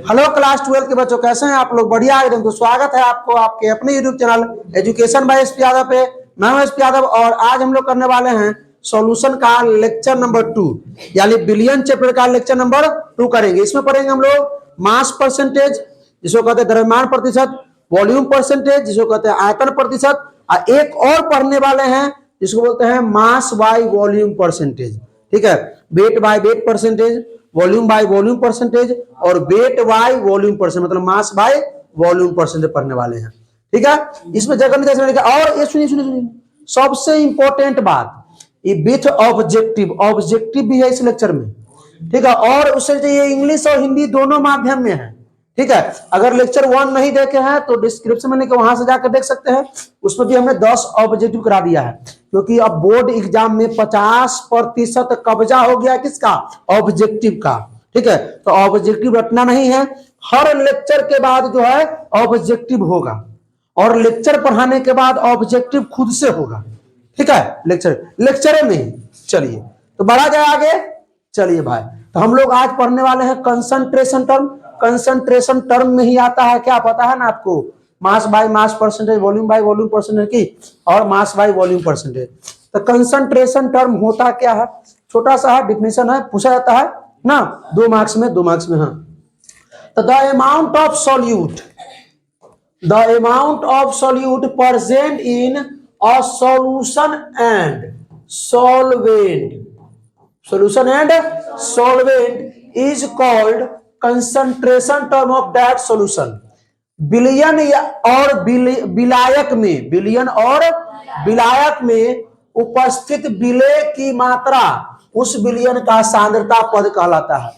Hello class 12 के बच्चों, कैसे हैं आप लोग? बढ़िया एकदम। तो स्वागत है आपको आपके अपने YouTube channel education by SP Yadav पे। मैं हूं एसपी यादव और आज हम लोग करने वाले हैं सॉल्यूशन का लेक्चर नंबर 2, यानी बिलियन चैप्टर का लेक्चर नंबर 2 करेंगे। इसमें पढ़ेंगे हम लोग मास परसेंटेज, जिसको कहते हैं द्रव्यमान प्रतिशत, वॉल्यूम परसेंटेज जिसको कहते हैं आयतन प्रतिशत, और एक और पढ़ने वाले हैं जिसको बोलते हैं मास बाय वॉल्यूम परसेंटेज। ठीक है, weight by weight percentage, volume by volume percentage और वेट बाय वॉल्यूम परसेंट, मतलब मास बाय वॉल्यूम परसेंटेज पढ़ने वाले हैं। ठीक है, इसमें जगह में जैसे और ये सुनिए सुनिए सुनिए, सबसे इंपॉर्टेंट बात, ये विथ ऑब्जेक्टिव, ऑब्जेक्टिव भी है इस लेक्चर में। ठीक है, और उससे ये इंग्लिश और हिंदी दोनों माध्यम में है। ठीक है, अगर लेक्चर 1 नहीं देखे हैं तो डिस्क्रिप्शन में वहां से जाकर देख सकते हैं। उसमें भी हमने 10 ऑब्जेक्टिव करा दिया है, क्योंकि अब बोर्ड एग्जाम में 50% कब्जा हो गया किसका? ऑब्जेक्टिव का। ठीक है, तो ऑब्जेक्टिव रटना नहीं है, हर लेक्चर के बाद जो है ऑब्जेक्टिव होगा, और लेक्चर पढ़ाने के बाद ऑब्जेक्टिव खुद से होगा। ठीक है, लेक्चर में ही। चलिए तो बढ़ा जाए आगे। चलिए भाई, तो हम लोग आज पढ़ने वाले हैं कंसंट्रेशन टर्म। कंसंट्रेशन टर्म में ही आता है, क्या पता है ना आपको? Mass by mass percentage, volume by volume percentage की, और मास बाय वॉल्यूम परसेंटेज। तो कंसंट्रेशन टर्म होता क्या है? छोटा सा डिफिनेशन है, पूछा जाता है ना 2 मार्क्स में, 2 मार्क्स में। हाँ, तो the amount of solute, the amount of solute present in a solution and solvent, solution and solvent is called concentration term of that solution। विलयन और विलायक में, विलयन और विलायक में उपस्थित विलय की मात्रा उस विलयन का सांद्रता पद कहलाता है।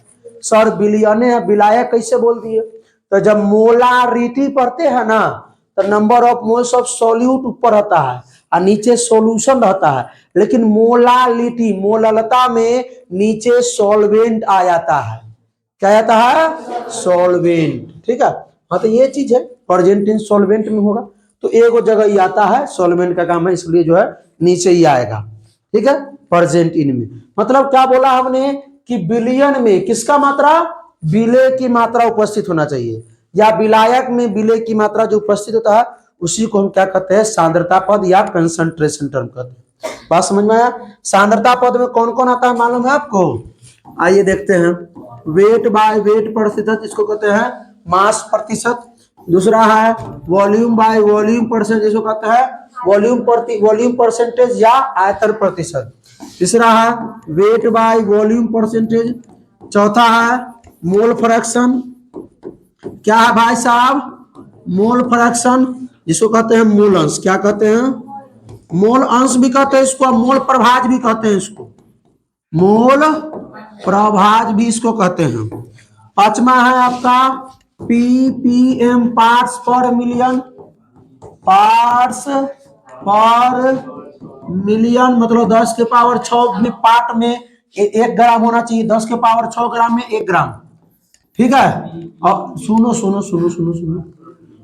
सर विलयन है, विलायक कैसे बोल दिए? तो जब मोलारिटी पढ़ते हैं ना, तो number of moles of solute ऊपर रहता है और नीचे सॉल्यूशन रहता है, लेकिन मोलालिटी, मोललता में नीचे सॉल्वेंट आ जाता है। क्या आता है? सॉल्वेंट। ठीक है, हाँ, तो ये चीज है, प्रेजेंट इन सॉल्वेंट में होगा, तो एक जगह ही आता है, सॉल्वेंट का काम है, इसलिए जो है नीचे ही आएगा। ठीक है, प्रेजेंट इन में मतलब क्या बोला हमने कि विलयन में किसका मात्रा? विलय की मात्रा उपस्थित होना चाहिए, या विलायक में विलय की मात्रा जो उपस्थित होता है उसी को हम क्या कहते हैं? सांद्रता पद या कंसंट्रेशन टर्म कहते हैं। बात समझ में आया? सांद्रता पद में कौन कौन आता है मालूम है आपको? आइए देखते हैं। वेट बाय वेट प्रतिशत, इसको कहते हैं मास प्रतिशत। दूसरा है वॉल्यूम बाय वॉल्यूम परसेंट, जिसको कहते हैं वॉल्यूम परसेंटेज या आयतन प्रतिशत। तीसरा है वेट बाय वॉल्यूम परसेंटेज। चौथा है मोल फ्रैक्शन। क्या है भाई साहब? मोल फ्रैक्शन, जिसको कहते हैं मोल अंश। क्या कहते हैं? मोल अंश भी कहते हैं इसको, मोल प्रभाज भी कहते हैं इसको, मोल प्रभाज भी इसको कहते हैं। पांचवा है आपका पीपीएम, पार्ट्स पर मिलियन। पार्ट्स पर मिलियन मतलब 10 के पावर 6 में पार्ट में 1 ग्राम होना चाहिए, 10 के पावर 6 ग्राम में 1 ग्राम। ठीक है, और सुनो सुनो सुनो सुनो सुनो,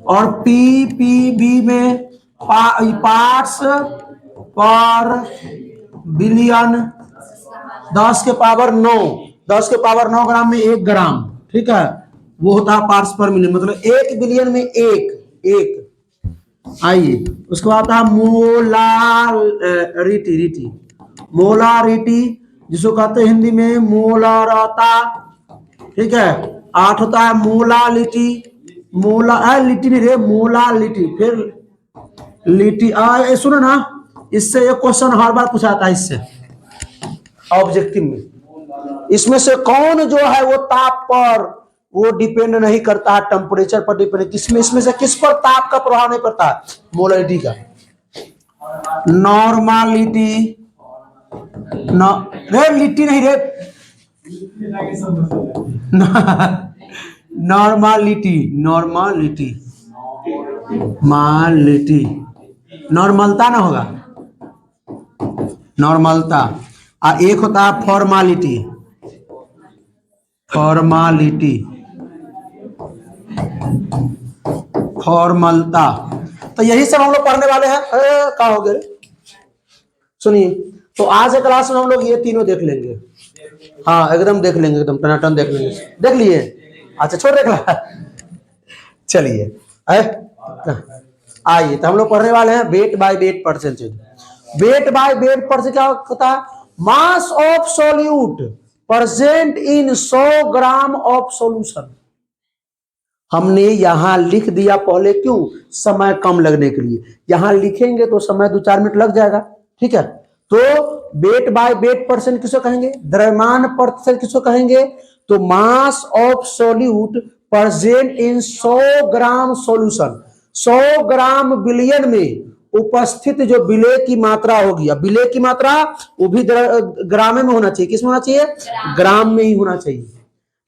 और पीपीबी में पार्ट्स पर बिलियन 10 के पावर 9, 10 के पावर 9 ग्राम में 1 ग्राम। ठीक है, वो होता है पार्ट्स पर मिलियन, मतलब 1 बिलियन में एक। आइए उसके बाद आता है मोलारिटी, मोलारिटी जिसको कहते हैं हिंदी में मोलारता। ठीक है, 8 होता है मोलालिटी, लिटी नहीं रे, मोलालिटी। फिर लिटी सुनो ना, इससे एक क्वेश्चन हर बार पूछा जाता है इससे ऑब्जेक्टिव में। इसमें से कौन जो है वो ताप पर वो डिपेंड नहीं करता है, टेम्परेचर पर डिपेंड, किसमें इसमें से किस पर ताप का प्रभाव नहीं पड़ता है? मोलालिटी का। नॉर्मालिटी, रे लिटी नहीं रे, नॉर्मालिटी, नॉर्मलता ना होगा, नॉर्मलता। और एक होता है फॉर्मालिटी, फॉर्मलता। तो यही सब हम लोग पढ़ने वाले हैं। क्या हो गया? सुनिए, तो आज के क्लास में हम लोग ये तीनों देख लेंगे। हाँ एकदम देख लेंगे, एकदम टनाटन देख लेंगे। देख लिए? अच्छा छोड़ देगा। चलिए आइए, तो हम लोग पढ़ने वाले हैं weight by weight percentage. Weight by weight percentage क्या होता है? Mass of solute present in 100 gram of solution. हमने यहां लिख दिया पहले, क्यों? समय कम लगने के लिए। यहां लिखेंगे तो समय 2-4 मिनट लग जाएगा, ठीक है। तो वेट बाय वेट परसेंट किसको कहेंगे? द्रव्यमान प्रतिशत किसको कहेंगे? तो mass of solute present in 100 gram solution. 100 gram billion में उपस्थित जो विलेय की मात्रा होगी, अब विलेय की मात्रा वो भी ग्राम में होना चाहिए। किसमें होना चाहिए? ग्राम में ही होना चाहिए,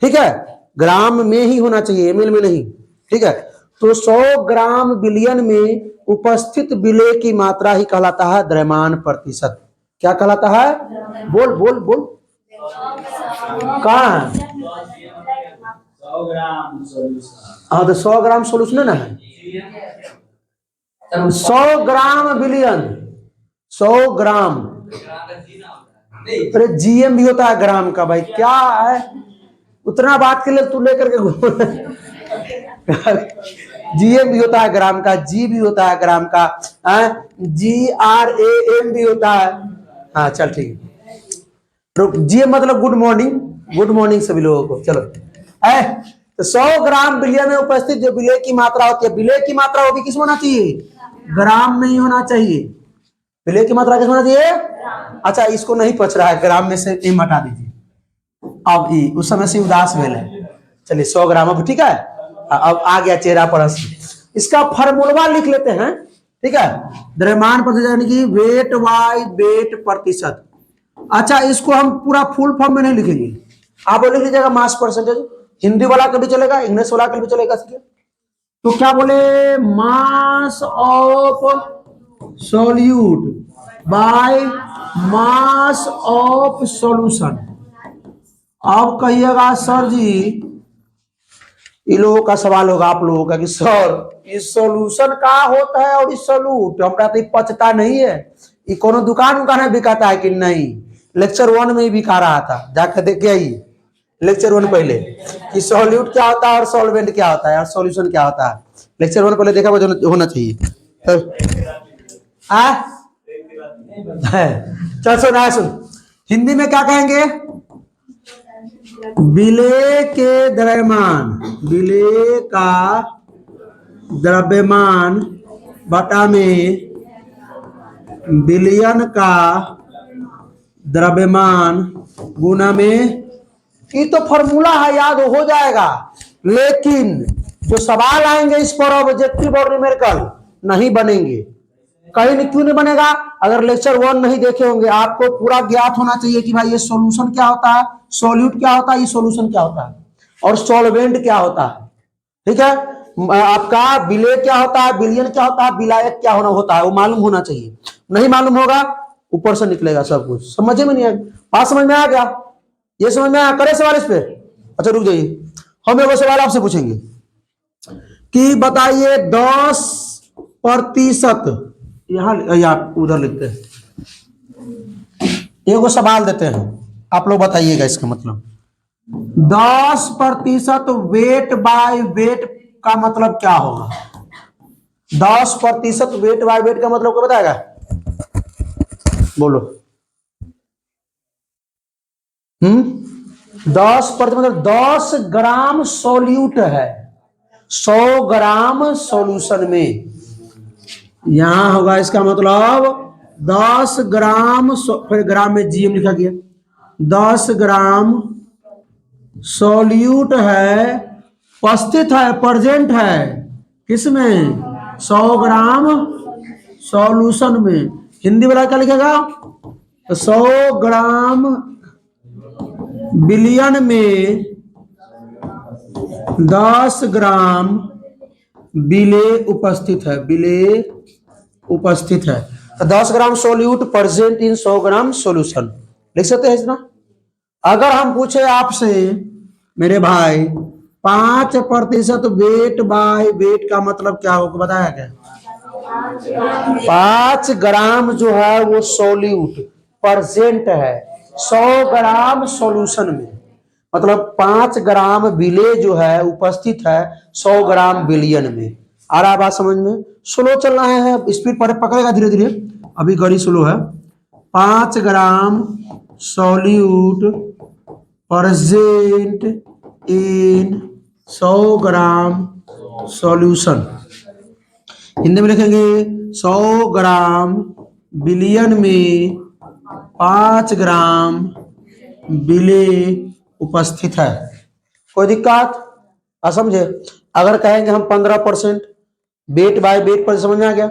ठीक है। ग्राम में ही होना चाहिए, एमएल में नहीं, ठीक है। तो 100 ग्राम बिलियन में उपस्थित विलेय की मात्रा ही कहलाता है द्रव्यमान प्रतिशत। क्या कहलाता है? बोल बोल बोल। कहाँ है? 100 तो 100 ग्राम सोल्यूशन है ना, 100 ग्राम बिलियन, 100 ग्राम। अरे जीएम भी होता है ग्राम का, भाई क्या है उतना बात के लिए तू लेकर के घूम। जीएम भी होता है ग्राम का, जी भी होता है ग्राम का, GRAM भी होता है। हाँ चल ठीक है। जीएम मतलब गुड मॉर्निंग, गुड मॉर्निंग सभी लोगों को। चलो तो 100 ग्राम बिलियन में उपस्थित जो विलेय की मात्रा होती है, विलेय की मात्रा वो भी किस होना चाहिए? ग्राम में ही होना चाहिए। विलेय की मात्रा किस होना चाहिए? अच्छा इसको नहीं पच रहा है, ग्राम में से एम हटा दीजिए। अब उस समय से उदास वेल है। चलिए 100 ग्राम, अब ठीक है। अब आ गया चेहरा पर हंसी। इसका फार्मूला लिख लेते हैं, ठीक है। द्रव्यमान प्रतिशत यानी कि वेट बाय वेट प्रतिशत। अच्छा इसको हम पूरा फुल फॉर्म में नहीं लिखेंगे, आप लिख लीजिएगा मास परसेंटेज। हिंदी वाला का भी चलेगा, इंग्लिश वाला का भी चलेगा। तो क्या बोले? Mass of solute by mass of solution. अब कहिएगा सर जी, इन लोगों का सवाल होगा आप लोगों का कि सर इस सॉल्यूशन का होता है और इस सॉल्यूट हमरा तो पचता नहीं है, ये कोनो दुकान में बिकाता है कि नहीं? लेक्चर 1 में ही बिका रहा था, जाकर देख के आई लेक्चर 1 पहले कि सॉल्यूट क्या होता है और सॉल्वेंट क्या होता है और सॉल्यूशन क्या होता है। लेक्चर 1 पहले देखा होना चाहिए। चल सुन, हिंदी में क्या कहेंगे? विलेय के द्रव्यमान, विलेय का द्रव्यमान बटा में बिलियन का द्रव्यमान गुना में। ये तो फॉर्मूला है, याद हो जाएगा। लेकिन जो सवाल आएंगे इस पर ऑब्जेक्टिव और न्यूमेरिकल नहीं बनेंगे। कहीं क्यों नहीं बनेगा? अगर लेक्चर 1 नहीं देखे होंगे, आपको पूरा ज्ञात होना चाहिए कि भाई ये सॉल्यूशन क्या होता है, सॉल्यूट क्या होता है, ये सॉल्यूशन क्या होता है और सॉल्वेंट क्या होता है, ठीक है। आपका विलेय क्या होता है, बिलियन क्या होता है, विलायक क्या होता है, वो मालूम होना चाहिए। नहीं मालूम होगा ऊपर से निकलेगा सब कुछ, समझ में नहीं आएगा। बात समझ में आ गया? ये समझ में आया? करे सवाल इस पे? अच्छा रुक जाइए, हम एक सवाल आपसे पूछेंगे कि बताइए 10%, यहाँ उधर लिखते हैं, एक सवाल देते हैं, आप लोग बताइएगा इसका मतलब। 10% वेट बाय वेट का मतलब क्या होगा? 10% वेट बाय वेट का मतलब क्या बताएगा? बोलो। 10% मतलब 10 ग्राम सॉल्यूट है 100 ग्राम सॉल्यूशन में। यहां होगा इसका मतलब 10 ग्राम, फिर ग्राम में जीएम लिखा गया। 10 ग्राम सॉल्यूट है, उपस्थित है, प्रेजेंट है किसमें? 100 ग्राम सॉल्यूशन में। हिंदी वाला क्या लिखेगा? 100 ग्राम बिलियन में 10 ग्राम विलेय उपस्थित है, विलेय उपस्थित है। तो 10 gram solute present in 100 gram solution लिख सकते हैं इतना। अगर हम पूछे आपसे मेरे भाई 5% वेट बाय वेट का मतलब क्या होगा, बताया क्या? 5 ग्राम जो है वो सॉल्यूट प्रेजेंट है 100 ग्राम सॉल्यूशन में, मतलब 5 ग्राम विलेय जो है उपस्थित है 100 ग्राम विलियन में। आ रहा है बात समझ में? स्लो चलना है, स्पीड पर पकड़ेगा धीरे धीरे, अभी गाड़ी स्लो है। 5 gram solute present in 100 gram solution. Hindi में लिखेंगे 100 ग्राम विलियन में 5 ग्राम विलेय उपस्थित है। कोई दिक्कत? समझे? अगर कहेंगे हम 15% वेट बाय वेट पर, समझ में आ गया?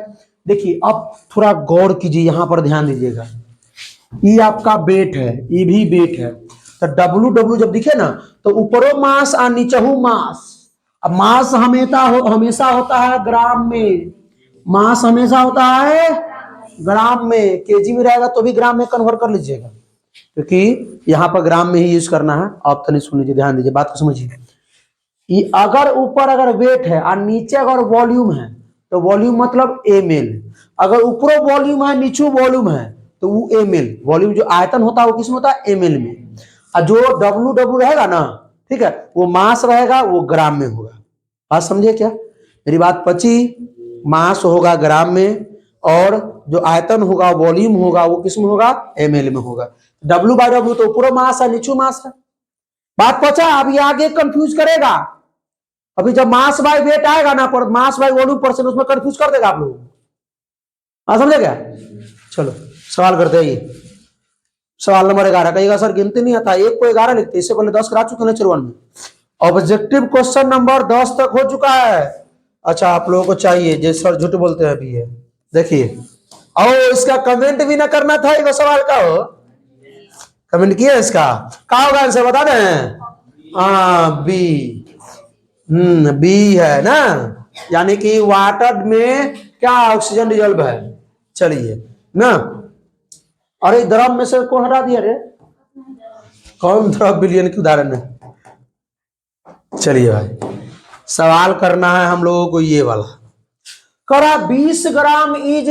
देखिए अब थोड़ा गौर कीजिए, यहां पर ध्यान दीजिएगा। ये आपका वेट है, ये भी वेट है, तो डब्ल्यू डब्ल्यू जब दिखे ना तो ऊपरो मास और नीचहू मास। अब मास हमेशा होता है ग्राम में, मास हमेशा होता है ग्राम में। केजी में रहेगा तो भी ग्राम में कन्वर्ट कर लीजिएगा, क्योंकि यहाँ पर ग्राम में ही यूज करना है। आप तो नहीं सुन लीजिए, ध्यान दीजिए, बात को समझिए। अगर ऊपर अगर वेट है और नीचे अगर वॉल्यूम है तो वॉल्यूम मतलब ml। अगर ऊपर वॉल्यूम है नीचे वॉल्यूम है तो वो ml, वॉल्यूम जो आयतन होता है वो किसमें होता है? ml में। और जो W रहेगा ना, ठीक है, वो मास रहेगा, वो ग्राम में होगा। बात समझे क्या? मेरी बात पची? मास होगा ग्राम में और जो आयतन होगा वॉल्यूम होगा वो किसमें होगा? ml में होगा। W/W तो ऊपर मास है नीचे मास है। बात पचा? अब ये आगे कंफ्यूज करेगा। अभी जब मास बाय वेट आएगा ना, पर मास बाय वॉल्यूम परसेंट, उसमें कंफ्यूज कर देगा आप लोग। हाँ समझे क्या? चलो सवाल करते हैं। ये सवाल नंबर 11 कहिएगा सर गिनती नहीं आता, 1 को 11 लिखते, इससे पहले 10 करा चुके हैं लेक्चर 1 में। ऑब्जेक्टिव क्वेश्चन नंबर 10 तक हो चुका है। अच्छा आप लोगों को चाहिए, जैसे सर झूठ बोलते हैं अभी है, देखिए। और इसका कमेंट भी ना करना था, एक सवाल का हो कमेंट किया, इसका क्या होगा आंसर बता दें? हाँ बी। बी है ना, यानी कि वाटर में क्या ऑक्सीजन डिजॉल्व है। चलिए ना, अरे द्रव में से कौन हटा दिया रे? कौन द्रव विलियन की उदाहरण है? चलिए भाई सवाल करना है हम लोगों को ये वाला। करा 20 gram is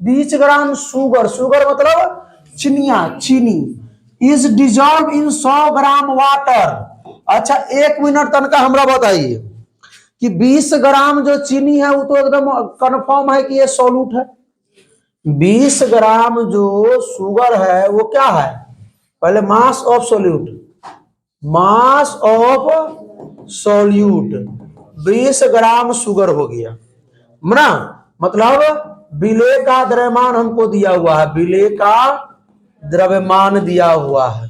20 gram sugar, sugar मतलब चिनिया, चीनी, is dissolve in 100 gram water. अच्छा 1 मिनट तक हमरा बताइए कि 20 ग्राम जो चीनी है वो तो एकदम कंफर्म है कि ये सॉल्यूट है। 20 ग्राम जो शुगर है वो क्या है? पहले mass of solute, mass of solute 20 gram sugar हो गया ना, मतलब विलेय का द्रव्यमान हमको दिया हुआ है, विलेय का द्रव्यमान दिया हुआ है,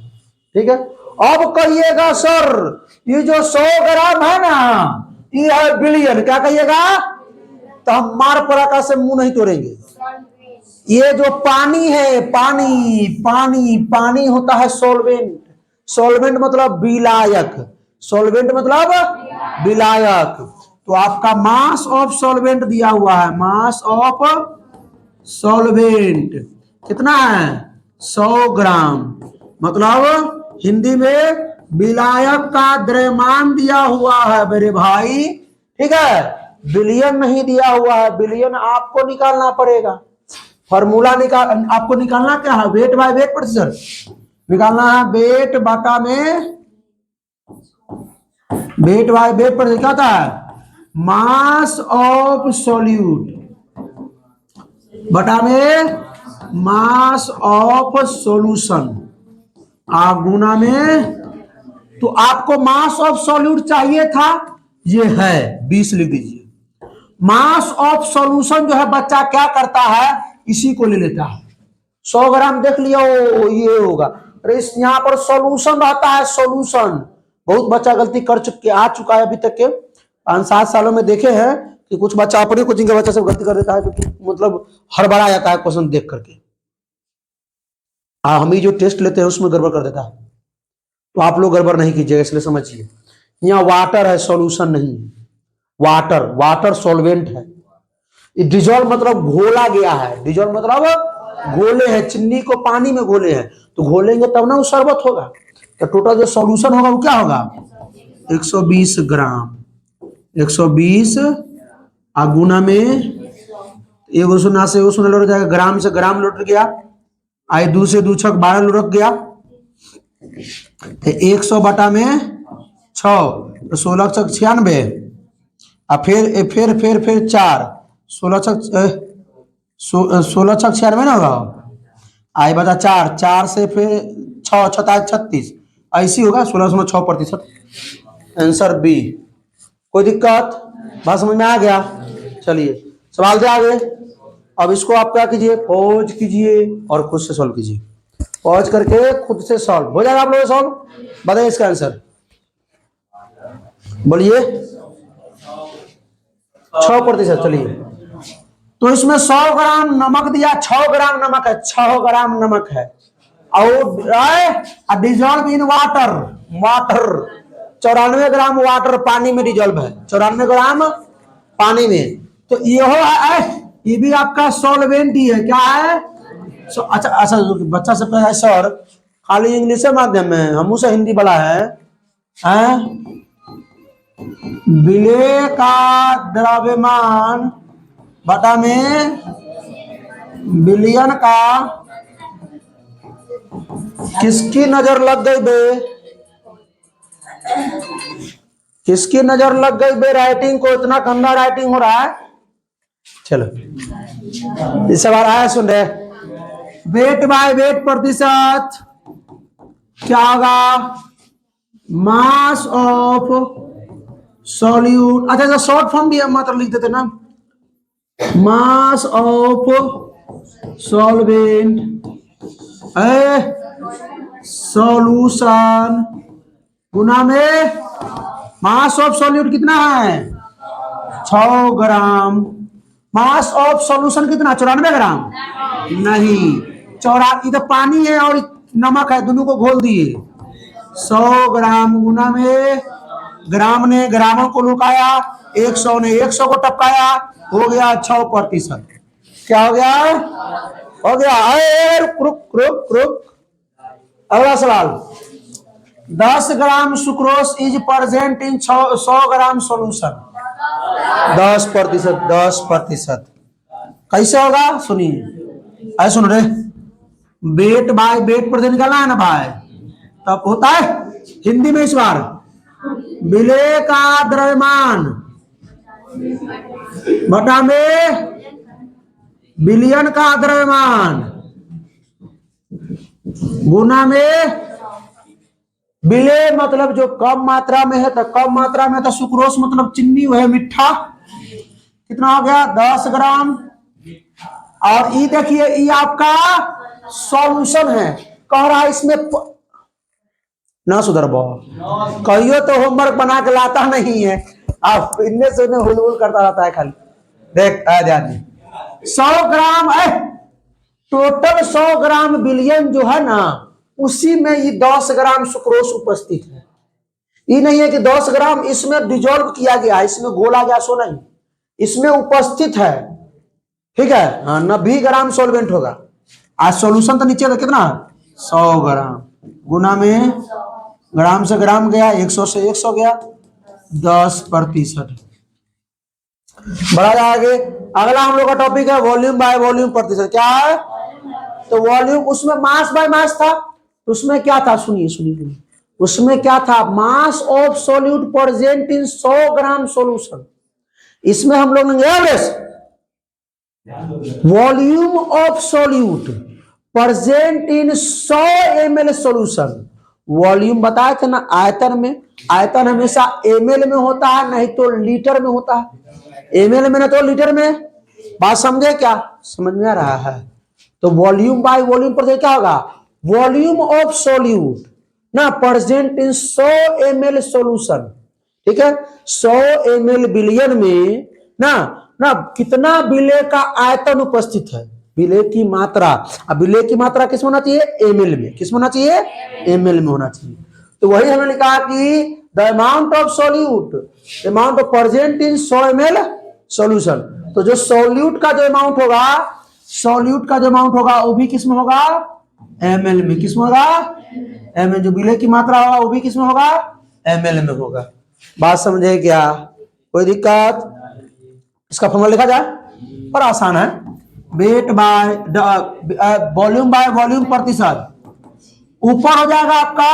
ठीक है। अब कहिएगा सर ये जो 100 ग्राम है ना ये है बिलियन, क्या कहिएगा? तो हम मार पराका से मुंह नहीं तोड़ेंगे। ये जो पानी है, पानी पानी पानी होता है सॉल्वेंट, सॉल्वेंट मतलब विलायक, सॉल्वेंट मतलब विलायक। तो आपका मास ऑफ सॉल्वेंट दिया हुआ है, मास ऑफ सॉल्वेंट कितना है? 100 ग्राम, मतलब हिंदी में विलायक का द्रव्यमान दिया हुआ है मेरे भाई, ठीक है। बिलियन नहीं दिया हुआ है, बिलियन आपको निकालना पड़ेगा। फॉर्मूला आपको निकालना क्या है? वेट बाय वेट प्रतिशत निकालना है, वेट बाटा में, वेट बाय वेट प्रतिशत क्या था? मास ऑफ सॉल्यूट बटा में मास ऑफ सॉल्यूशन गुना में। तो आपको मास ऑफ सॉल्यूट चाहिए था, ये है 20 लिख दीजिए। मास ऑफ सॉल्यूशन जो है बच्चा क्या करता है, इसी को ले लेता है। 100 ग्राम देख लिया ये होगा, अरे यहाँ पर सॉल्यूशन रहता है, सॉल्यूशन। बहुत बच्चा गलती कर आ चुका है अभी तक के 5-7 सालों में देखे हैं कि कुछ बच्चा अपने कोचिंग के बच्चा सब गलती कर देता है, तो मतलब हड़बड़ा जाता है क्वेश्चन देख करके। हम ही जो टेस्ट लेते हैं उसमें गड़बड़ कर देता है, तो आप लोग गड़बड़ नहीं कीजिएगा, इसलिए समझिए। यहाँ वाटर है, सॉल्यूशन नहीं है। वाटर, वाटर सॉल्वेंट है। डिजॉल्व मतलब घोला गया है, डिजॉल्व मतलब घोले हैं, चीनी को पानी में घोले हैं, तो घोलेंगे तब ना वो शरबत होगा। तो टोटल जो सॉल्यूशन होगा वो क्या होगा? 120 ग्राम, 120 गुना में 1 शून्य से 1 शून्य लौट जाएगा, ग्राम से ग्राम लौट गया, आई 2 से 2 छक 12 लुढ़क गया, तो 100 बटा में 6 तो 16 छक 96 और फिर 4 16 छक 96 ना होगा। आई बचा 4 से फिर 6 27 36 ऐसी होगा 16.6%। Answer B. कोई दिक्कत? बात समझ में आ गया? चलिए सवाल दे आगे। अब इसको आप क्या कीजिए, पॉज कीजिए और खुद से सॉल्व कीजिए। पॉज करके खुद से सॉल्व हो जाएगा आप लोगों सॉल्व। बताइए इसका आंसर, बोलिए। 6%। चलिए तो इसमें 100 ग्राम नमक दिया, 6 ग्राम नमक है, 6 ग्राम नमक है और dissolve in water. 94 gram water पानी में डिजॉल्व है, 94 ग्राम पानी में। तो ये भी आपका सॉल्वेंट ही है। क्या है? अच्छा बच्चा से है सर खाली इंग्लिश माध्यम में, हमू से हिंदी वाला है। विलेय का द्रव्यमान बटा में विलयन का किसकी नजर लग गई बे? किसकी नजर लग गई बे? राइटिंग को इतना गंदा राइटिंग हो रहा है। चलो इस सवाल आया, सुन रहे। वेट बाय वेट प्रतिशत क्या होगा? Mass of solute. अच्छा शॉर्ट फॉर्म भी हम मतलब लिख देते ना, मास ऑफ सॉल्वेंट सॉल्यूशन गुना में मास ऑफ सॉल्यूट कितना है? 6 ग्राम। मास ऑफ सॉल्यूशन कितना? 94 ग्राम नहीं, 84। इधर पानी है और नमक है, दोनों को घोल दिए। 100 ग्राम गुना में ग्राम ने ग्रामों को लुकाया, 100 ने 100 को टपकाया, हो गया 6%। क्या हो गया? हो गया। रुक। अगला सवाल। 10 gram sucrose is present in 100 gram solution. 10%। कैसे होगा सुनिए। ऐसे सुन रहे, वेट बाय वेट पर निकालना है ना भाई, तब होता है हिंदी में इस बार विलेय का द्रव्यमान बटा में विलयन का द्रव्यमान गुना में विलेय मतलब जो कम मात्रा में है, तो कम मात्रा में तो सुक्रोज मतलब चीनी है, मीठा। कितना हो गया? 10 ग्राम। और ये देखिए ये आपका सॉल्यूशन है। कह रहा है इसमें ना सुधर कहियो तो होमवर्क बना के लाता नहीं है, आप इनने से हुलहुल करता रहता है खाली। देख ध्यान 100 ग्राम टोटल 100 ग्राम विलयन जो है ना, उसी में ये 10 ग्राम सुक्रोज उपस्थित है। ये नहीं है कि 10 ग्राम इसमें डिजोल्व किया गया, इसमें घोला गया, सो नहीं, इसमें उपस्थित है। ठीक है, हाँ 90 ग्राम सॉल्वेंट होगा। आज सॉल्यूशन तो नीचे कितना? 100 ग्राम गुना में ग्राम से ग्राम गया, 100 से 100 गया, 10%। बढ़ा जाएगा। अगला हम लोग का टॉपिक है वॉल्यूम बाय वॉल्यूम प्रतिशत। क्या है? तो वॉल्यूम, उसमें मास बाय मास था, तो उसमें क्या था? सुनिए उसमें क्या था? Mass of solute present in 100 gram solution. इसमें हम लोग average volume of solute present in 100 ml solution. Volume बताए थे ना आयतन में, आयतन हमेशा ml में होता है, नहीं तो लीटर में होता है। ml में ना तो लीटर में। बात समझे? क्या समझ में आ रहा है? तो वॉल्यूम बाय वॉल्यूम पर क्या होगा? वॉल्यूम ऑफ सॉल्यूट ना प्रेजेंट इन 100 ml सॉल्यूशन। ठीक है, 100 ml विलयन में ना कितना विलेय का आयतन उपस्थित है, विलेय की मात्रा। अब विलेय की मात्रा किस में होना चाहिए? ml में। किस में होना चाहिए? ml में होना चाहिए। तो वही हमने लिखा कि the amount of solute, amount of present in 100 ml solution. तो जो सॉल्यूट का जो अमाउंट होगा, सॉल्यूट का जो अमाउंट होगा वो भी किस में होगा? ml में। किस में होगा? ml। जो विलेय की मात्रा होगा वो भी किस में होगा? ml में होगा। बात समझे क्या? कोई दिक्कत? इसका फॉर्मूला लिखा जाए, पर आसान है। वेट बाय वॉल्यूम प्रतिशत ऊपर हो जाएगा आपका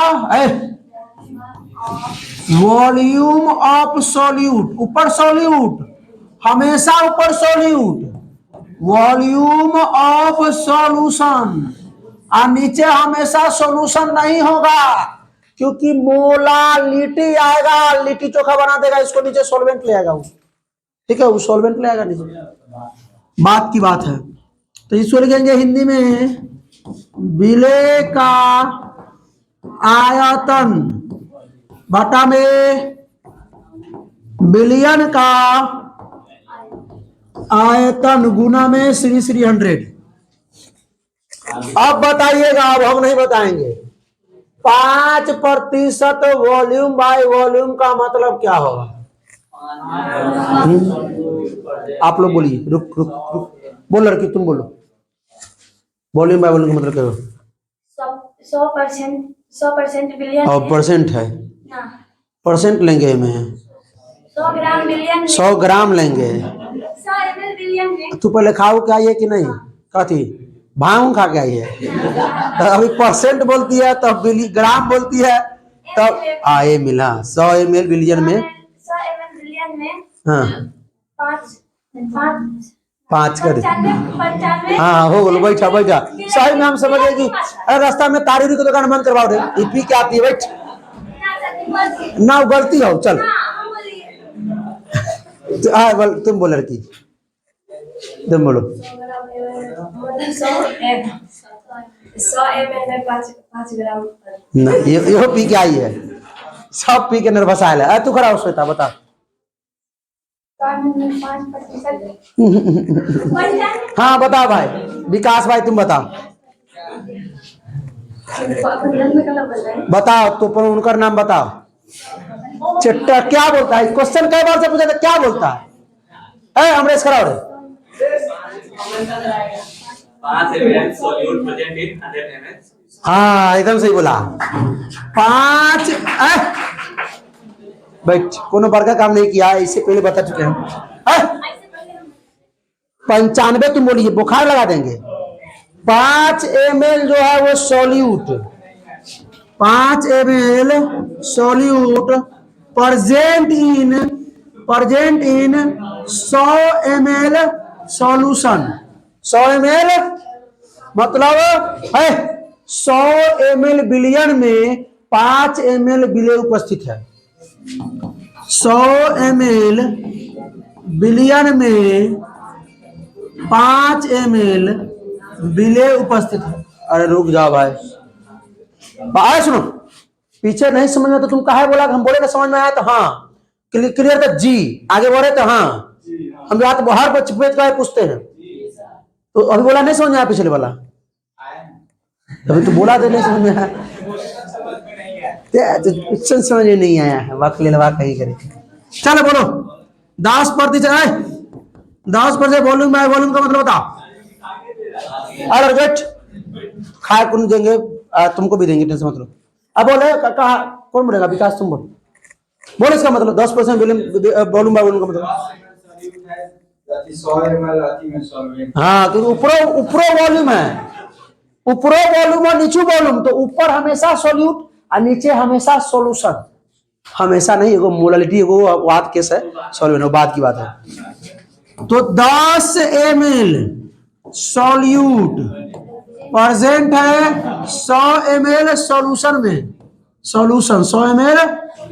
वॉल्यूम ऑफ सॉल्यूट, ऊपर सॉल्यूट, हमेशा ऊपर सॉल्यूट, वॉल्यूम ऑफ सॉल्यूशन, और नीचे हमेशा सॉल्यूशन नहीं होगा क्योंकि मोलालिटी आएगा, लिट्टी चोखा बना देगा, इसको नीचे सॉल्वेंट ले आएगा वो, ठीक है, वो सॉल्वेंट ले आएगा नीचे, बात की बात है। तो इसको लिखेंगे हिंदी में विलेय का आयतन बटा में बिलियन का आयतन गुना में श्री 100। अब बताइएगा, अब हम नहीं बताएंगे, 5% वॉल्यूम बाय वॉल्यूम का मतलब क्या होगा? आप लोग बोलिए, रुक रुक रुक, बोल लड़की तुम बोलो, वॉल्यूम बाय वॉल्यूम का मतलब क्या होगा? 100% बिलियन और परसेंट है, परसेंट लेंगे में 100 ग्राम बिलियन में 100 ग्राम लेंगे। 100 ml बिलियन में तू पहले खाओ क्या ये कि नहीं? कथी भांग खा के आई है, तो अभी परसेंट बोलती है, तब ग्राम बोलती है, तब ये मिला 100 ml बिलियन में 100 ml बिलियन में हाँ 5 कर 95 हाँ हो बोलो, बैठा बैठा, सही में हम समझे कि अरे रास्ता में तारी की दुकान बंद करवाओ रे, ये पी के आती है, बैठ ना गलती हो, चल तुम बोल लड़की, तुम बोलो। 100 ml में 5 ग्राम ना ये पी के आई है, सब पी के नर्वस आया है। तू खड़ा हो श्वेता, बता। 5%। हाँ बताओ भाई, विकास भाई तुम बताओ, बताओ तो पर उनका नाम बताओ। चिट्टा क्या बोलता है? क्वेश्चन कई बार से पूछा था, क्या बोलता है? अमरेश खड़ा रे, 5 ml solute present in 100 ml। हाँ एकदम सही बोला। 5 बैठ, कोनो बड़का काम नहीं किया, इससे पहले बता चुके हैं। 95 तुम बोलिए, बुखार लगा देंगे। 5 ml जो है वो solute, 5 ml solute present in 100 ml solution. 100 ml मतलब है 100 ml बिलियन में 5 ml विलेय उपस्थित है। 100 ml बिलियन में 5 ml विलेय उपस्थित है। अरे रुक जाओ भाई, सुनो, पीछे नहीं समझ में तो तुम कहा बोला, हम बोले ना समझ में आया तो हाँ क्लियर था जी, आगे बढ़े तो हाँ, हम बात बाहर पर पूछते हैं, तो अभी बोला नहीं समझ में आया, पिछले वाला अभी तो बोला तो नहीं समझ में आया, क्वेश्चन समझ में नहीं आया है, वक्त ले लवा कहीं करे। चलो बोलो 10%, 10% वॉल्यूम बाय वॉल्यूम का मतलब बताओ। अरे गेट खाए कौन देंगे, तुमको भी देंगे, टेंशन मत लो। अब बोले कहा कौन बोलेगा? विकास तुम बोलो इसका मतलब 10% वॉल्यूम बाय वॉल्यूम का मतलब। हाँ क्योंकि ऊपरो वॉल्यूम है, ऊपरो वॉल्यूम और नीचे वॉल्यूम, तो ऊपर हमेशा सॉल्यूट और नीचे हमेशा सॉल्यूशन, हमेशा नहीं, एगो मोलालिटी एगो बात केस है, सॉल्वेंट बात की बात है। तो 10 ml सॉल्यूट प्रेजेंट है 100 ml सॉल्यूशन में, सॉल्यूशन 100 ml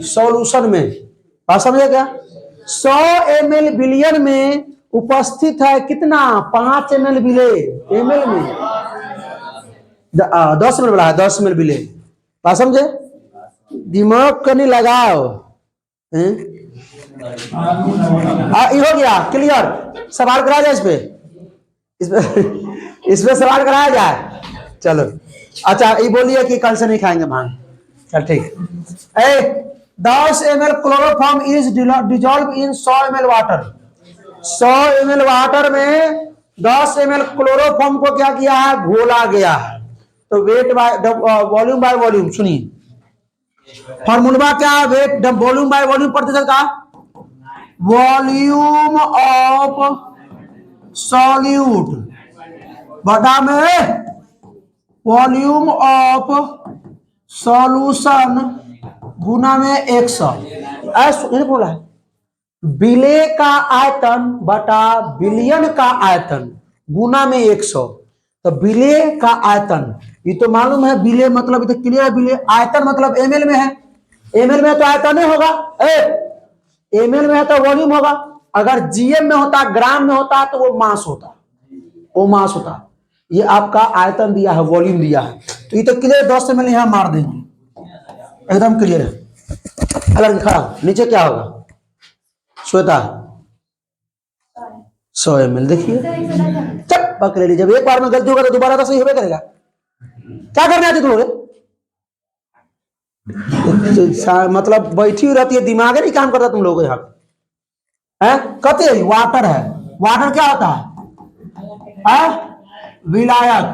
सॉल्यूशन में, बात समझे क्या? 100 ml बिलियन में उपस्थित है कितना? 5 ml विलेय, ml में 10 ml बोला है, 10 ml विलेय, बात समझे? दिमाग कहीं लगाओ। ये हो गया क्लियर? सवाल कराया जाए इसमें सवाल कराया जाए, चलो। अच्छा ये बोलिए कि कल से नहीं खाएंगे भांग, चल ठीक। 10 ml chloroform is dissolve in 100 ml water. 100 ml water में 10 ml क्लोरोफॉर्म को क्या किया है? घोला गया है। तो wait by volume by volume सुनिए, फॉर्मूला क्या है? वेट वॉल्यूम बाय वॉल्यूम प्रतिशत का, वॉल्यूम ऑफ सॉल्यूट बटा में वॉल्यूम ऑफ सॉल्यूशन गुना में 100, ऐसे बोला है विलेय का आयतन बटा विलयन का आयतन गुना में 100। तो विलेय का आयतन ये तो मालूम है, विलेय मतलब ये तो क्लियर है, विलेय आयतन मतलब एमएल में है, एमएल में है तो आयतन ही होगा, एमएल में है तो वॉल्यूम होगा। अगर जीएम में होता, ग्राम में होता तो वो मास होता, वो मास होता। ये आपका आयतन दिया है, वॉल्यूम दिया है, तो ये तो क्लियर 10 ml यहां मार देंगे, एकदम क्लियर है। अगर खड़ा नीचे क्या होगा श्वेता 100 ml, देखिए चप पकड़ लीजिए। जब एक बार में गलती होगा तो दोबारा तो सही होगा करेगा। क्या करने आते तुम लोग? मतलब बैठी हुई रहती है, दिमाग नहीं काम करता तुम लोगों को। यहाँ है कहते वाटर है, वाटर क्या होता है? विलायक।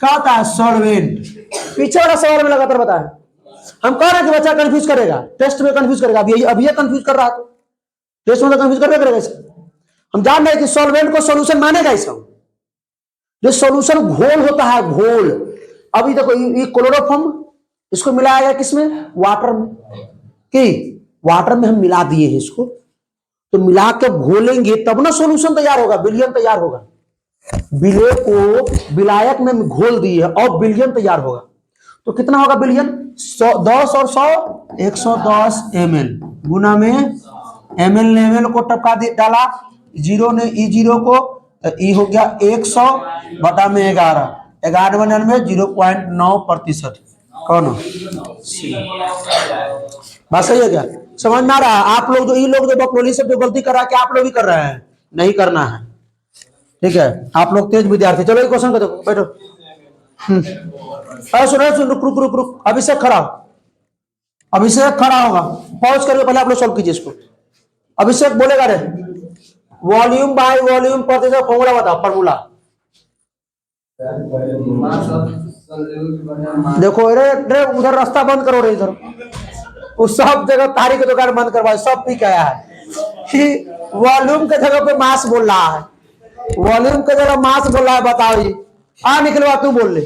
क्या होता है? सॉल्वेंट। पीछे वाला सवाल में लगातार बताया, हम कह रहे हैं कि बच्चा कंफ्यूज करेगा, टेस्ट में कंफ्यूज करेगा। अभी ये कंफ्यूज कर रहा था, टेस्ट में तो कंफ्यूज करेगा इसे। हम जान रहे हैं कि सॉल्वेंट को सॉल्यूशन मानेगा इसे। जो सॉल्यूशन घोल होता है, घोल। अभी देखो ये क्लोरोफॉर्म, इसको मिलाया गया किसमें? वाटर में। कि वाटर में हम मिला दिए हैं इसको, तो मिला के घोलेंगे तब ना सॉल्यूशन तैयार होगा, विलयन तैयार होगा। विलेय को विलायक में घोल दिए और विलयन तैयार होगा। तो कितना होगा विलयन? 10 और 100 110 ml गुना में ml ने ml को टपका डाला, जीरो ने ई जीरो को, तो ई हो गया 100 बटा में 11, 11 में 0.9%। कौन हो? बात सही है क्या? समझ में आ रहा है? आप लोग जो, ये लोग जो बकलोली से जो गलती कर रहा है, क्या आप लोग भी कर रहे हैं? नहीं करना है, ठीक है? आप लोग तेज विद्यार्थी। चलो ये क्वेश्चन को देखो, बैठो। सुनो, रुक। अभिषेक खड़ा हो, अभिषेक खड़ा होगा, पॉज करके पहले आप लोग सॉल्व कीजिए इसको। अभिषेक बोलेगा रे, वॉल्यूम बाय वॉल्यूम प्रतिशत फॉर्मूला बताओ, फॉर्मूला देखो। अरे उधर रास्ता बंद करो रे, इधर उस सब जगह तारी की दुकान बंद करवाए, सब पी गया है कि वॉल्यूम के जगह पे मास बोल रहा है, वॉल्यूम के जगह मास बोल रहा है। बताओ ये निकलवा, तू बोल ले।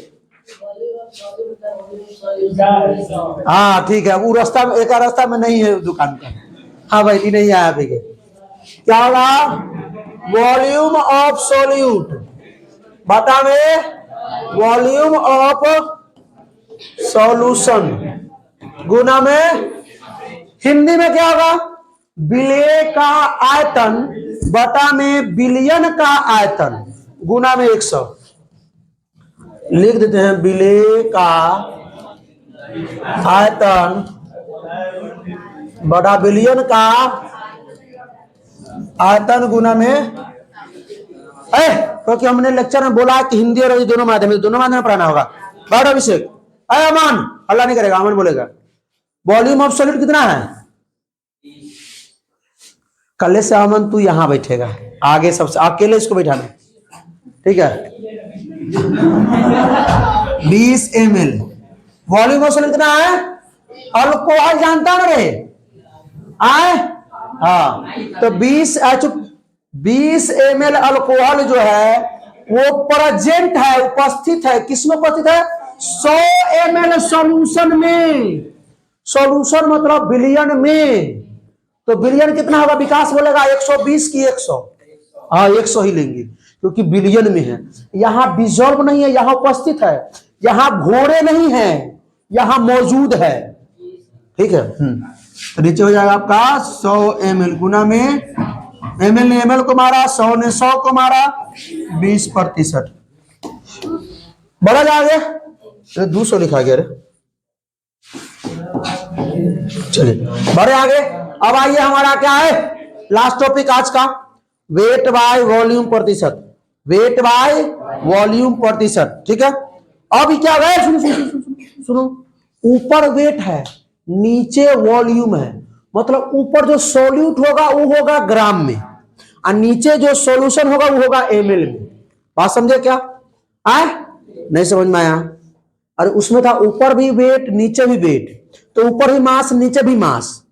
हाँ ठीक है, वो रास्ता में, एक रास्ता में नहीं है दुकान का। हाँ भाई, ये नहीं आया अभी के। क्या होगा? वॉल्यूम ऑफ सॉल्यूट बटा में वॉल्यूम ऑफ सॉल्यूशन गुना में, हिंदी में क्या होगा? विलेय का आयतन बटा में विलयन का आयतन गुना में 100। लिख देते हैं विलेय का आयतन बटा विलयन का आयतन गुना में, क्योंकि हमने लेक्चर में बोला कि हिंदी और दोनों माध्यम में पढ़ाना होगा। बैठ अभिषेक। अमन, अल्लाह नहीं करेगा, अमन बोलेगा। वॉल्यूम ऑफ सॉलिड कितना है? कल से अमन तू यहां बैठेगा आगे, सबसे अकेले इसको बैठाना, ठीक है? 20 ml वॉल्यूम ऑफ सॉलिड कितना है? अल्कोहल जानता ना रे? हाँ, तो 20 ml अल्कोहल जो है वो प्रेजेंट है, उपस्थित है। किसमें उपस्थित है? 100 ml सॉल्यूशन में। सॉल्यूशन मतलब विलयन में। तो विलयन कितना होगा? विकास बोलेगा 120 की 100। हाँ 100 ही लेंगे क्योंकि विलयन में है। यहाँ डिजॉल्व नहीं है, यहाँ उपस्थित है, यहाँ घोड़े नहीं है, यहाँ मौजूद है, ठीक है? तो नीचे हो जाएगा आपका 100 ml गुना में, ml ने ml को मारा, 100 ने 100 को मारा, 20%। बड़ा जाएगा 200 लिखा गया रे। चलिए बड़े आगे। अब आइए, हमारा क्या है लास्ट टॉपिक आज का? वेट बाय वॉल्यूम प्रतिशत। वेट बाय वॉल्यूम प्रतिशत, ठीक है? अब क्या है? सुनो, ऊपर वेट है, नीचे वॉल्यूम है। मतलब ऊपर जो सॉल्यूट होगा वो होगा ग्राम में, और नीचे जो सॉल्यूशन होगा वो होगा ml में। बात समझे क्या? नहीं समझ में आया? अरे उसमें था ऊपर भी वेट, नीचे भी वेट, तो ऊपर भी मास, नीचे भी मास,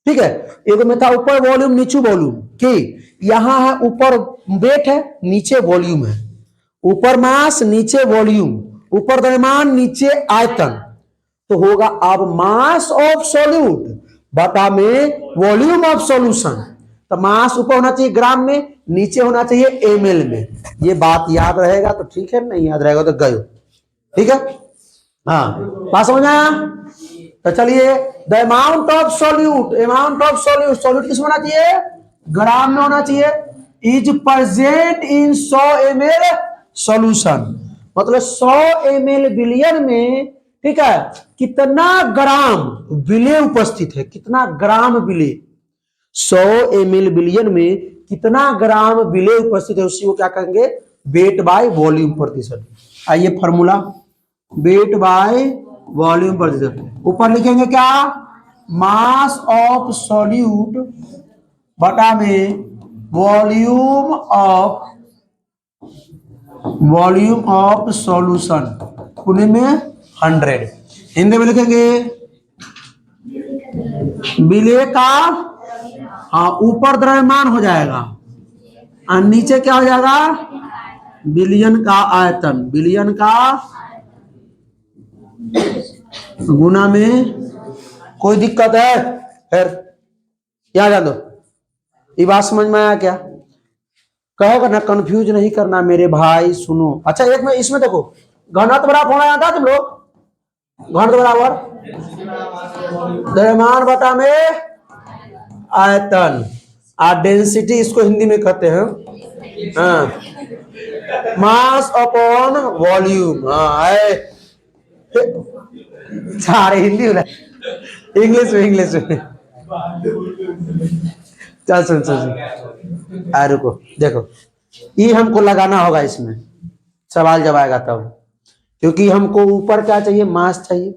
ठीक है? एक में था ऊपर वॉल्यूम, नीचे वॉल्यूम। कि यहां है ऊपर वेट है, नीचे वॉल्यूम है। ऊपर मास, नीचे वॉल्यूम, ऊपर द्रव्यमान, नीचे आयतन। तो होगा अब मास ऑफ सॉल्यूट बटा में वॉल्यूम ऑफ सॉल्यूशन। तो मास ऊपर होना चाहिए ग्राम में, नीचे होना चाहिए एमएल में। ये बात याद रहेगा तो ठीक है, नहीं याद रहेगा तो गयो। ठीक है, हाँ बात समझ आया। तो चलिए, the amount of solute, amount of solute, solute किस में होना चाहिए? ग्राम में होना चाहिए। Is present in 100 ml solution, मतलब 100 ml विलियन में, ठीक है, कितना ग्राम विलेय उपस्थित है? कितना ग्राम विलेय? 100 ml विलियन में कितना ग्राम विलेय उपस्थित है, उसी को क्या कहेंगे? वेट बाय वॉल्यूम प्रतिशत। आइए फॉर्मूला, वेट बाय वॉल्यूम प्रतिशत। ऊपर लिखेंगे क्या? मास ऑफ सॉल्यूट बटा में वॉल्यूम ऑफ सॉल्यूशन, पुणे में 100। हिंदी में लिखेंगे विलेय का, हाँ ऊपर द्रव्यमान हो जाएगा और नीचे क्या हो जाएगा? विलियन का आयतन, विलियन का गुना में। कोई दिक्कत है? फिर क्या जान दो, ये बात समझ में आया क्या? कहोगे ना, कंफ्यूज नहीं करना मेरे भाई, सुनो। अच्छा एक में इसमें देखो, घनत्व बराबर होना आता है तुम लोग? घनत्व बराबर द्रव्यमान बटा में आयतन, और डेंसिटी इसको हिंदी में कहते हैं हाँ, मास अपॉन वॉल्यूम। हाँ सारे हिंदी हो रहा है, इंग्लिश में। चल सुन रुको, देखो ये हमको लगाना होगा इसमें, सवाल जब आएगा तब। क्योंकि हमको ऊपर क्या चाहिए? मास चाहिए,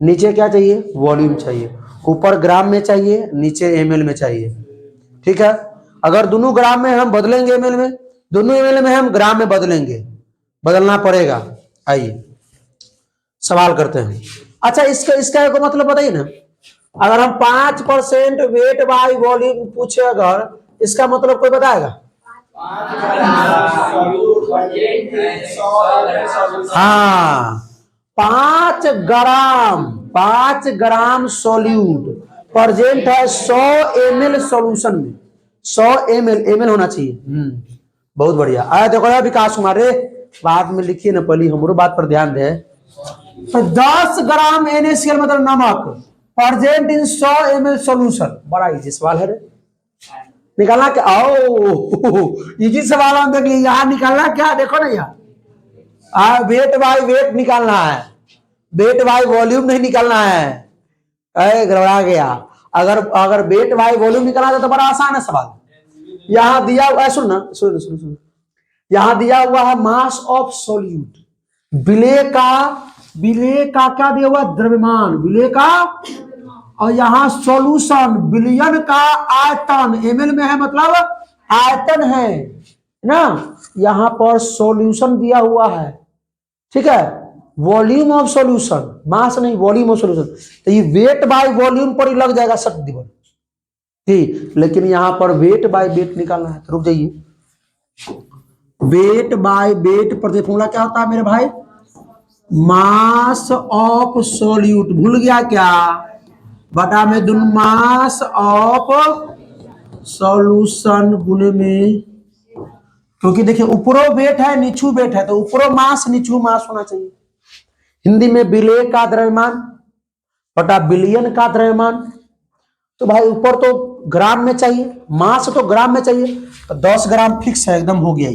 नीचे क्या चाहिए? वॉल्यूम चाहिए। ऊपर ग्राम में चाहिए, नीचे एमएल में चाहिए। ठीक है, अगर दोनों ग्राम में हम बदलेंगे एमएल में, दोनों एमएल में हम ग्राम में बदलेंगे, बदलना पड़ेगा। आइए सवाल करते हैं। अच्छा इसका एक मतलब बताइए ना, अगर हम 5% वेट बाय वॉल्यूम पूछे, अगर इसका मतलब कोई बताएगा? हाँ 5 ग्राम सॉल्यूट प्रेजेंट है 100 ml सॉल्यूशन में। 100 ml होना चाहिए। बहुत बढ़िया। आया देखो विकास कुमार रे, बाद में लिखिए ना, पहले हमारे बात पर ध्यान दे। तो 10 ग्राम NaCl मतलब नमक प्रेजेंट इन 100 ml सॉल्यूशन। बड़ा इजी सवाल है रे, निकालना क्या? आओ इजी सवाल हम देख लिए। यहाँ निकालना क्या? देखो ना यहाँ वेट बाय वेट निकालना है, वेट बाय वॉल्यूम नहीं निकालना है। गड़बड़ा गया। अगर वेट बाय वॉल्यूम निकालना था तो बड़ा आसान है सवाल। यहाँ दिया हुआ है, सुन, यहाँ दिया हुआ है मास ऑफ सॉल्यूट, विलेय का क्या दिया हुआ? द्रव्यमान, विलेय का, और यहाँ सॉल्यूशन विलियन का आयतन, एमएल में है मतलब आयतन है ना। यहाँ पर सॉल्यूशन दिया हुआ है, ठीक है, वॉल्यूम ऑफ सॉल्यूशन, मास नहीं वॉल्यूम ऑफ सॉल्यूशन। तो ये वेट बाय वॉल्यूम पर ही लग जाएगा सट दिवल, ठीक। लेकिन यहाँ पर वेट बाय वेट निकालना है, तो रुक जाइए। वेट बाय वेट पर फॉर्मूला क्या होता है मेरे भाई? मास ऑफ सॉल्यूट, भूल गया क्या? बटा में दोनों मास ऑफ सॉल्यूशन गुने में, क्योंकि देखिए ऊपरो वेट है नीचू वेट है, तो ऊपरो मास नीचू मास होना चाहिए। हिंदी में विलेय का द्रव्यमान बटा विलियन का द्रव्यमान। तो भाई ऊपर तो ग्राम में चाहिए, मास तो ग्राम में चाहिए, तो 10 ग्राम फिक्स है, एकदम हो गया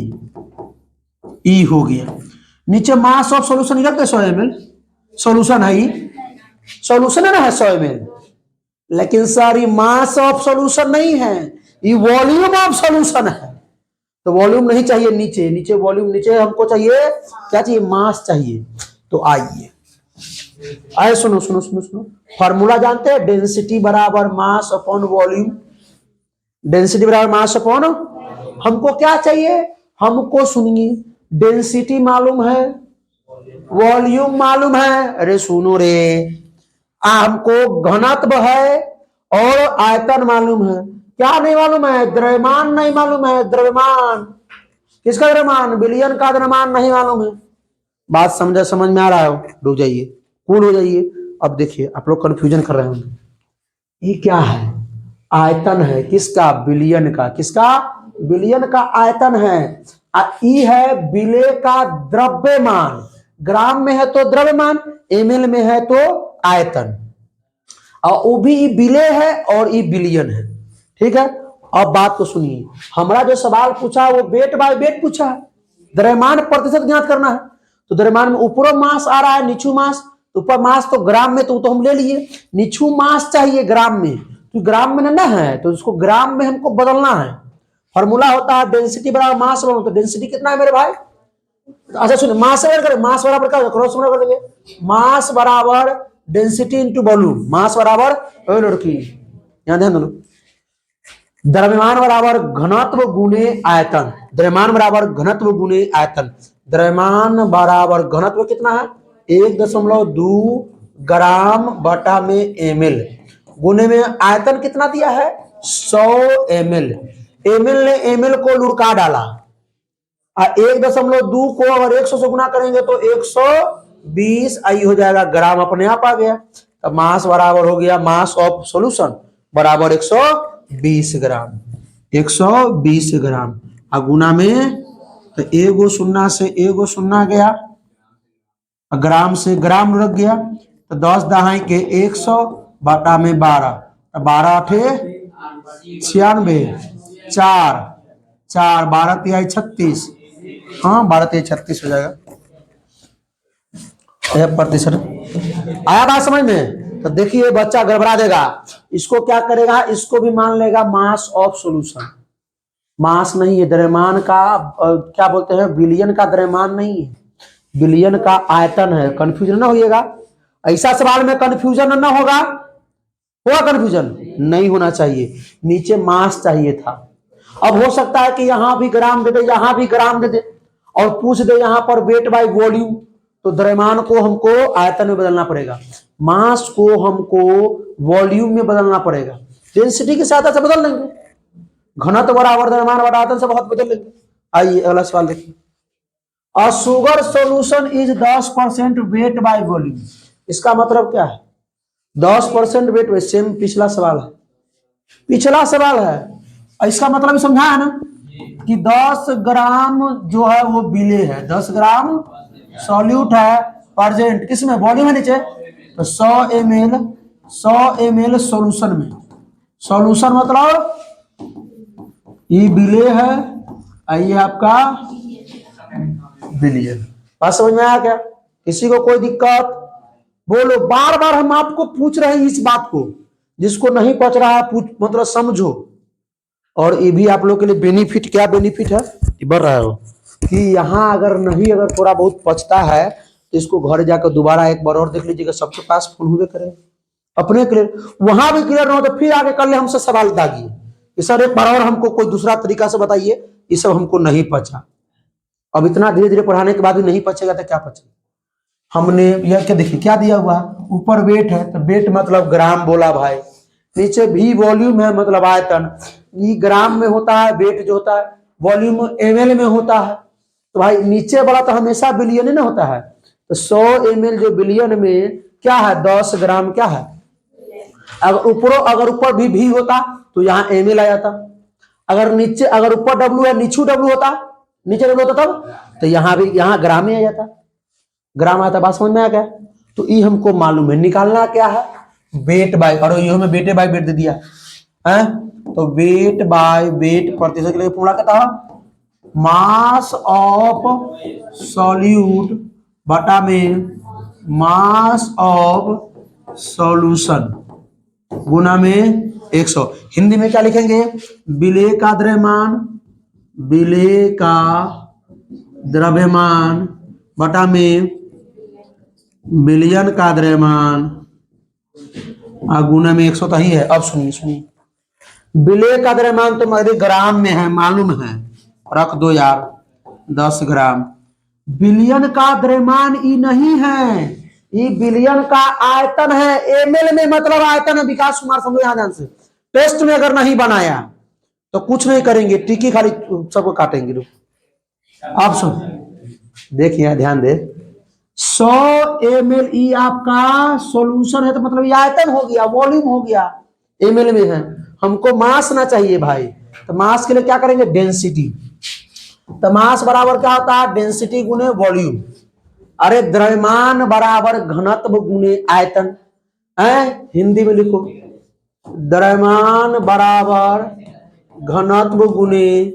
ये हो गया। नीचे मास ऑफ सॉल्यूशन ही रखते 100 ml सॉल्यूशन है, सॉल्यूशन है ना, है 100 ml। लेकिन सर ये मास ऑफ सॉल्यूशन नहीं है, ये वॉल्यूम ऑफ सॉल्यूशन है। तो वॉल्यूम नहीं चाहिए नीचे वॉल्यूम, नीचे हमको चाहिए क्या? चाहिए मास चाहिए। तो आइए सुनो फॉर्मूला जानते हैं? डेंसिटी बराबर मास अपॉन वॉल्यूम। डेंसिटी बराबर मास अपॉन, हमको क्या चाहिए? हमको सुनिए, डेंसिटी मालूम है, वॉल्यूम मालूम है। अरे सुनो रे, हमको घनत्व है और आयतन मालूम है। क्या नहीं मालूम है? द्रव्यमान नहीं मालूम है। द्रव्यमान किसका द्रव्यमान? विलियन का द्रव्यमान नहीं मालूम है। बात समझ में आ रहा है? रुक जाइए, कूल हो जाइए। अब देखिए आप लोग कंफ्यूजन कर रहे होंगे, ये क्या है? आयतन है किसका? बिलियन का। किसका? बिलियन का आयतन है। ई है बिले का द्रव्यमान। ग्राम में है तो द्रव्यमान, एमएल में है तो आयतन, और वो भी ई बिले है और ई बिलियन है। ठीक है, अब बात को सुनिए। हमारा जो सवाल पूछा वो वेट बाय वेट पूछा है, द्रव्यमान प्रतिशत ज्ञात करना है। तो द्रव्यमान में ऊपरों मास आ रहा है, नीचू मास। ऊपर मास तो ग्राम में तो हम ले लिए, नीचू मास चाहिए ग्राम में, तो ग्राम में ना है तो उसको ग्राम में हमको बदलना है। फॉर्मूला होता है डेंसिटी बराबर मास बराबर, तो डेंसिटी कितना है मेरे भाई? अच्छा सुनिए, मास बराबर, मास बराबर क्या होगा? क्रॉस कर देंगे, मास बराबर डेंसिटी इंटू वॉल्यूम। मास बराबर लड़की, यहां ध्यान दो, द्रव्यमान बराबर घनत्व गुणे आयतन। द्रव्यमान बराबर घनत्व गुणे आयतन। द्रव्यमान बराबर घनत्व कितना है? 1.2 ग्राम बटा में एमएल, गुणे में आयतन कितना दिया है? 100 ml। एमएल ने एमएल को लुढ़का डाला, 1.2 को अगर 100 से गुना करेंगे तो 120 आई हो जाएगा, ग्राम अपने आप आ गया। तो मास बराबर हो गया, मास ऑफ सॉल्यूशन बराबर 120 ग्राम। 120 ग्राम और गुना में तो एगो शून्य से एगो शून्य गया, ग्राम से ग्राम रख गया, तो 10 दहाई के 100 बटा में 12, तो 12 अठे 96, 4 12 तिहाई 36, हाँ 12 तिहाई 36 हो जाएगा प्रतिशत। आया बात समझ में? तो देखिए बच्चा गड़बड़ा देगा, इसको क्या करेगा? इसको भी मान लेगा मास ऑफ सॉल्यूशन। मास नहीं है, द्रव्यमान का क्या बोलते हैं, बिलियन का द्रव्यमान नहीं है, बिलियन का आयतन है। कंफ्यूजन ना होइएगा, ऐसा सवाल में कंफ्यूजन ना होगा, होगा कंफ्यूजन नहीं होना चाहिए। नीचे मास चाहिए था, अब हो सकता है कि यहां भी ग्राम दे दे, यहां भी ग्राम दे दे, और पूछ दे यहां पर वेट बाय वॉल्यूम, तो द्रव्यमान को हमको आयतन में बदलना पड़ेगा, मास को हमको वॉल्यूम में बदलना पड़ेगा। डेंसिटी के साथ ऐसा बदल लेंगे, घनत्व बराबर द्रव्यमान बटा आयतन से बहुत बदल लेंगे। आइए अगला सवाल देखिए। A sugar solution is 10% weight by volume. इसका मतलब क्या है? 10% वेट में, सेम पिछला सवाल है, पिछला सवाल है। इसका मतलब समझा है ना कि 10 ग्राम जो है वो बिले है, 10 ग्राम सॉल्यूट है प्रेजेंट किसमें? वॉल्यूम है नीचे, तो 100 ml सॉल्यूशन में। सॉल्यूशन मतलब ये बिले है, आइए आपका बिलियन। बात समझ में आया क्या? किसी को कोई दिक्कत बोलो। बार बार हम आपको पूछ रहे हैं इस बात को, जिसको नहीं पच रहा है पूछ, मतलब समझो। और ये भी आप लोग के लिए बेनिफिट, क्या बेनिफिट है ये बढ़ रहा हो कि यहाँ अगर नहीं, अगर थोड़ा बहुत पचता है तो इसको घर जाकर दोबारा एक बार और देख लीजिएगा, सबके पास फोन हुए करे अपने क्लियर, वहां भी क्लियर ना हो तो फिर आगे कर ले हमसे सवाल दागिए कि सर एक बार और हमको कोई दूसरा तरीका से बताइए, ये सब हमको नहीं पचा। अब इतना धीरे धीरे पढ़ाने के बाद भी नहीं पचेगा तो क्या पचेगा? हमने यह क्या देखिए क्या दिया हुआ, ऊपर वेट है तो वेट मतलब ग्राम बोला भाई, नीचे भी वॉल्यूम है मतलब आयतन, ये ग्राम में होता है, वेट जो होता है वॉल्यूम एमएल में होता है, तो भाई नीचे वाला तो हमेशा बिलियन ना होता है, तो 100 ml जो बिलियन में क्या है 10 ग्राम क्या है। अगर ऊपर भी होता तो यहाँ ml आ जाता, अगर नीचे अगर ऊपर डब्ल्यू है नीचू डब्ल्यू होता, नीचे डब्ल्यू होता तब तो यहाँ भी यहाँ ग्राम में आ जाता, ग्राम आता। बात समझ में आ गया? तो ये हमको मालूम है, निकालना क्या है वेट बाय, और ये हमें वेट बाय वेट दे दिया है, तो वेट बाय वेट प्रतिशत के लिए पूरा कहता है मास ऑफ सॉल्यूट बटा में मास ऑफ सॉल्यूशन गुना में 100। हिंदी में क्या लिखेंगे? बिले का द्रव्यमान, बिले का द्रव्यमान बटा में बिलियन का द्रव्यमान गुना में 100 तो ही है। अब सुनिए बिले का द्रव्यमान तो मेरे ग्राम में है, मालूम है, रख दो यार 10 ग्राम। बिलियन का द्रव्यमान ई नहीं है, ये बिलियन का आयतन है, एमएल में मतलब आयतन है। विकास कुमार समझो यहां ध्यान से, टेस्ट में अगर नहीं बनाया तो कुछ नहीं करेंगे, टिकी खाली सबको काटेंगे। आप सुन देखिए ध्यान दे, 100 ml ई आपका सॉल्यूशन है, तो मतलब ये आयतन हो गया, वॉल्यूम हो गया, ml में है। हमको मास ना चाहिए भाई, तो मास के लिए क्या करेंगे, डेंसिटी। तो मास बराबर क्या होता है, डेंसिटी गुने वॉल्यूम। अरे द्रव्यमान बराबर घनत्व गुने आयतन है, हिंदी में लिखो, द्रव्यमान बराबर घनत्व गुने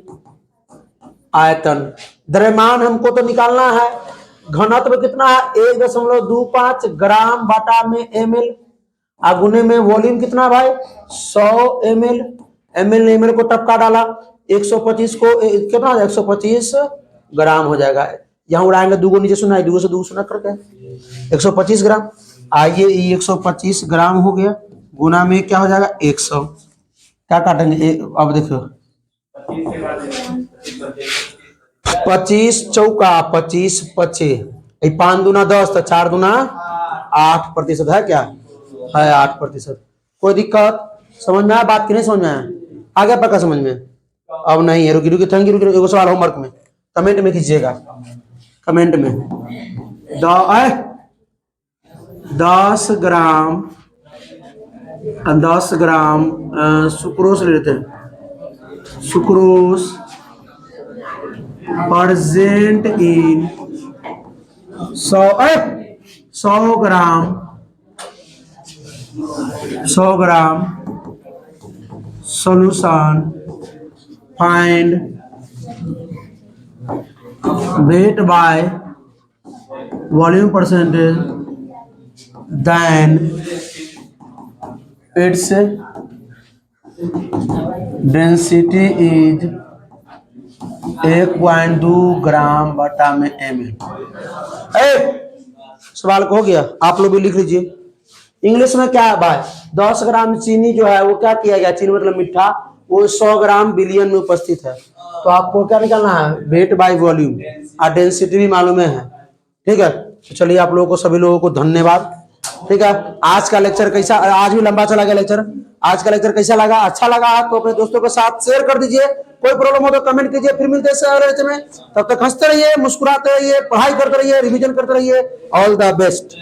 आयतन। द्रव्यमान हमको तो निकालना है, घनत्व कितना है 1.25 ग्राम बटा में ml, गुने में वॉल्यूम कितना भाई 100 ml। ml को टपका डाला, 125 को कितना 125 ग्राम हो जाएगा। यहाँ उड़ाएंगे, दूगो नीचे सुना है, दूगो से दूगो सुना करके 125 ग्राम। आइए ये 125 ग्राम हो गया, गुना में क्या हो जाएगा 100। क्या काटेंगे अब देखो, 25 चौका 25 पचे, 5 दूना 10, तो 4 दूना 8% है, क्या है 8%। कोई दिक्कत समझ में आया बात की नहीं समझ में आया, आगे पक्का समझ में अब नहीं है। रुकी रुकी, थैंक यू। रुकी, सवाल होमवर्क में कमेंट में कीजिएगा, कमेंट में 10 ग्राम सुक्रोस ले लेते हैं, sucrose present in 100 gram solution, find weight by volume percentage, then its density is 1.2 gram बटा में ml। सवाल को हो गया, आप लोग भी लिख लीजिए। इंग्लिश में क्या है भाई, 10 ग्राम चीनी जो है वो क्या किया गया, चीनी मतलब मीठा, वो 100 ग्राम बिलियन में उपस्थित है। तो आपको क्या निकालना है, वेट बाय वॉल्यूम, और डेंसिटी भी मालूम है, ठीक है। तो चलिए आप लोगों को, सभी लोगों को धन्यवाद, ठीक है। आज का लेक्चर कैसा, आज भी लंबा चला गया लेक्चर, आज का लेक्चर कैसा लगा, अच्छा लगा तो अपने दोस्तों के साथ शेयर कर दीजिए। कोई प्रॉब्लम हो तो कमेंट कीजिए। फिर मिलते हैं अगले लेक्चर में, तब तक हंसते रहिए, मुस्कुराते रहिए, पढ़ाई करते रहिए, रिवीजन करते रहिए। All the best.